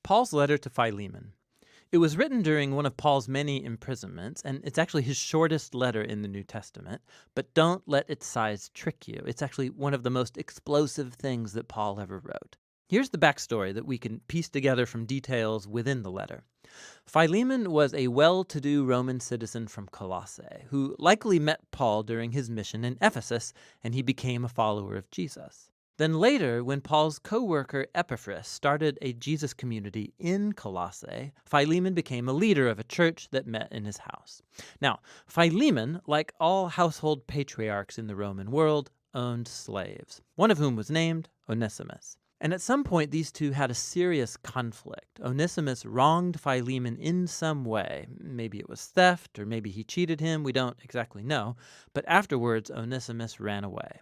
Paul's letter to Philemon. It was written during one of Paul's many imprisonments, and it's actually his shortest letter in the New Testament. But don't let its size trick you. It's actually one of the most explosive things that Paul ever wrote. Here's the backstory that we can piece together from details within the letter. Philemon was a well-to-do Roman citizen from Colossae who likely met Paul during his mission in Ephesus, and he became a follower of Jesus. Then later, when Paul's co-worker Epaphras started a Jesus community in Colossae, Philemon became a leader of a church that met in his house. Now, Philemon, like all household patriarchs in the Roman world, owned slaves, one of whom was named Onesimus. And at some point, these two had a serious conflict. Onesimus wronged Philemon in some way. Maybe it was theft, or maybe he cheated him. We don't exactly know. But afterwards, Onesimus ran away.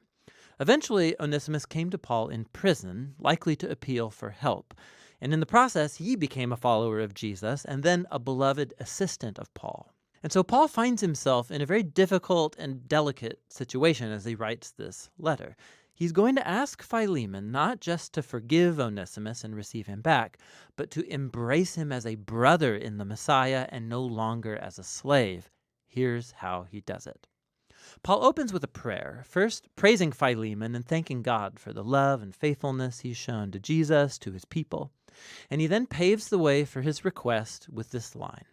Eventually, Onesimus came to Paul in prison, likely to appeal for help. And in the process, he became a follower of Jesus and then a beloved assistant of Paul. And so Paul finds himself in a very difficult and delicate situation as he writes this letter. He's going to ask Philemon not just to forgive Onesimus and receive him back, but to embrace him as a brother in the Messiah and no longer as a slave. Here's how he does it. Paul opens with a prayer, first praising Philemon and thanking God for the love and faithfulness he's shown to Jesus, to his people. And he then paves the way for his request with this line: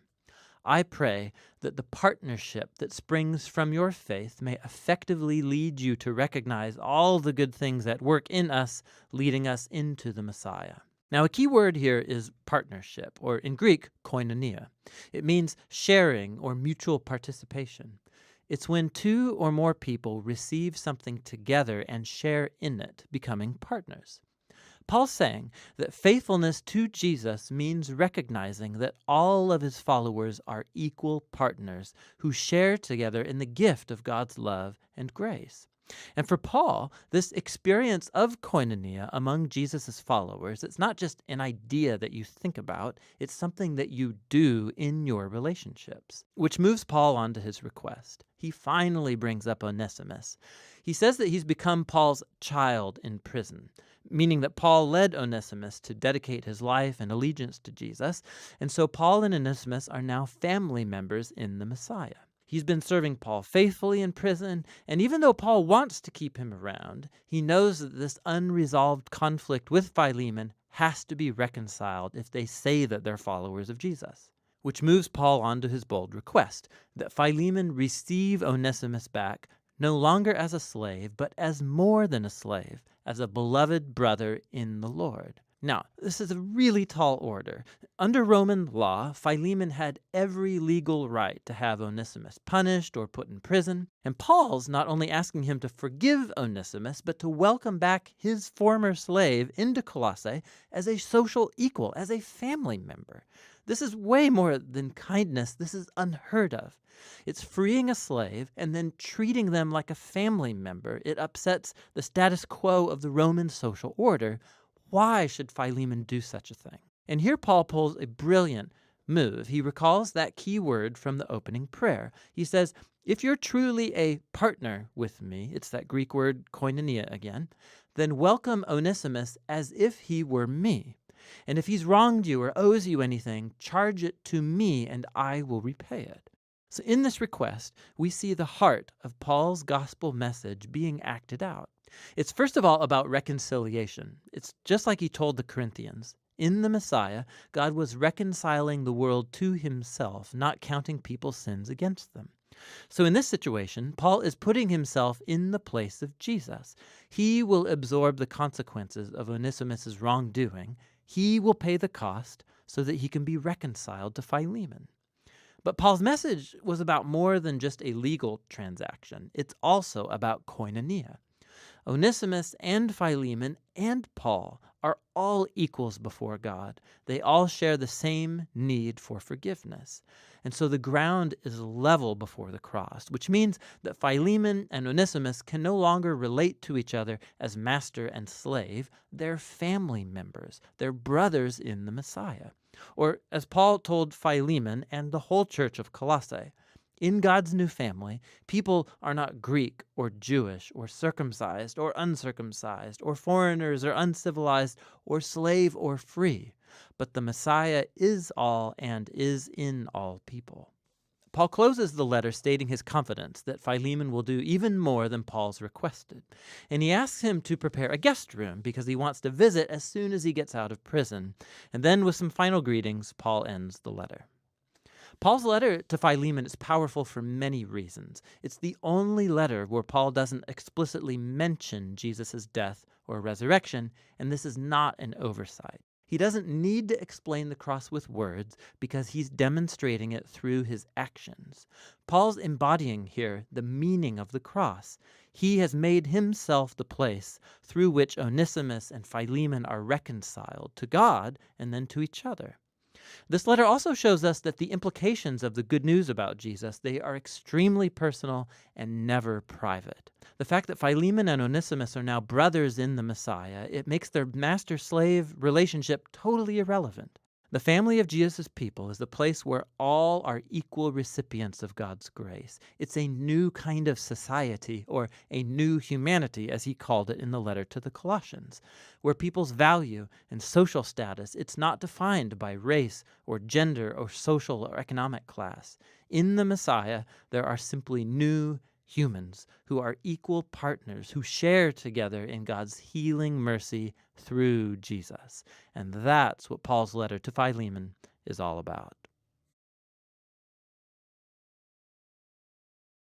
I pray that the partnership that springs from your faith may effectively lead you to recognize all the good things at work in us, leading us into the Messiah. Now, a key word here is partnership, or in Greek, koinonia. It means sharing or mutual participation. It's when two or more people receive something together and share in it, becoming partners. Paul's saying that faithfulness to Jesus means recognizing that all of his followers are equal partners who share together in the gift of God's love and grace. And for Paul, this experience of koinonia among Jesus' followers, it's not just an idea that you think about, it's something that you do in your relationships. Which moves Paul on to his request. He finally brings up Onesimus. He says that he's become Paul's child in prison, meaning that Paul led Onesimus to dedicate his life and allegiance to Jesus, and so Paul and Onesimus are now family members in the Messiah. He's been serving Paul faithfully in prison, and even though Paul wants to keep him around, he knows that this unresolved conflict with Philemon has to be reconciled if they say that they're followers of Jesus. Which moves Paul on to his bold request, that Philemon receive Onesimus back, no longer as a slave, but as more than a slave, as a beloved brother in the Lord. Now, this is a really tall order. Under Roman law, Philemon had every legal right to have Onesimus punished or put in prison, and Paul's not only asking him to forgive Onesimus, but to welcome back his former slave into Colossae as a social equal, as a family member. This is way more than kindness. This is unheard of. It's freeing a slave and then treating them like a family member. It upsets the status quo of the Roman social order. Why should Philemon do such a thing? And here Paul pulls a brilliant move. He recalls that key word from the opening prayer. He says, if you're truly a partner with me, it's that Greek word koinonia again, then welcome Onesimus as if he were me. And if he's wronged you or owes you anything, charge it to me and I will repay it. So in this request, we see the heart of Paul's gospel message being acted out. It's first of all about reconciliation. It's just like he told the Corinthians. In the Messiah, God was reconciling the world to himself, not counting people's sins against them. So in this situation, Paul is putting himself in the place of Jesus. He will absorb the consequences of Onesimus' wrongdoing. He will pay the cost so that he can be reconciled to Philemon. But Paul's message was about more than just a legal transaction. It's also about koinonia. Onesimus and Philemon and Paul are all equals before God. They all share the same need for forgiveness. And so the ground is level before the cross, which means that Philemon and Onesimus can no longer relate to each other as master and slave. They're family members. They're brothers in the Messiah. Or as Paul told Philemon and the whole church of Colossae, in God's new family, people are not Greek or Jewish or circumcised or uncircumcised or foreigners or uncivilized or slave or free. but the Messiah is all and is in all people. Paul closes the letter stating his confidence that Philemon will do even more than Paul's requested, and he asks him to prepare a guest room because he wants to visit as soon as he gets out of prison. And then with some final greetings, Paul ends the letter. Paul's letter to Philemon is powerful for many reasons. It's the only letter where Paul doesn't explicitly mention Jesus' death or resurrection, and this is not an oversight. He doesn't need to explain the cross with words because he's demonstrating it through his actions. Paul's embodying here the meaning of the cross. He has made himself the place through which Onesimus and Philemon are reconciled to God and then to each other. This letter also shows us that the implications of the good news about Jesus, they are extremely personal and never private. The fact that Philemon and Onesimus are now brothers in the Messiah, it makes their master-slave relationship totally irrelevant. The family of Jesus' people is the place where all are equal recipients of God's grace. It's a new kind of society, or a new humanity, as he called it in the letter to the Colossians, where people's value and social status, it's not defined by race or gender or social or economic class. In the Messiah, there are simply new humans who are equal partners, who share together in God's healing mercy through Jesus. And that's what Paul's letter to Philemon is all about.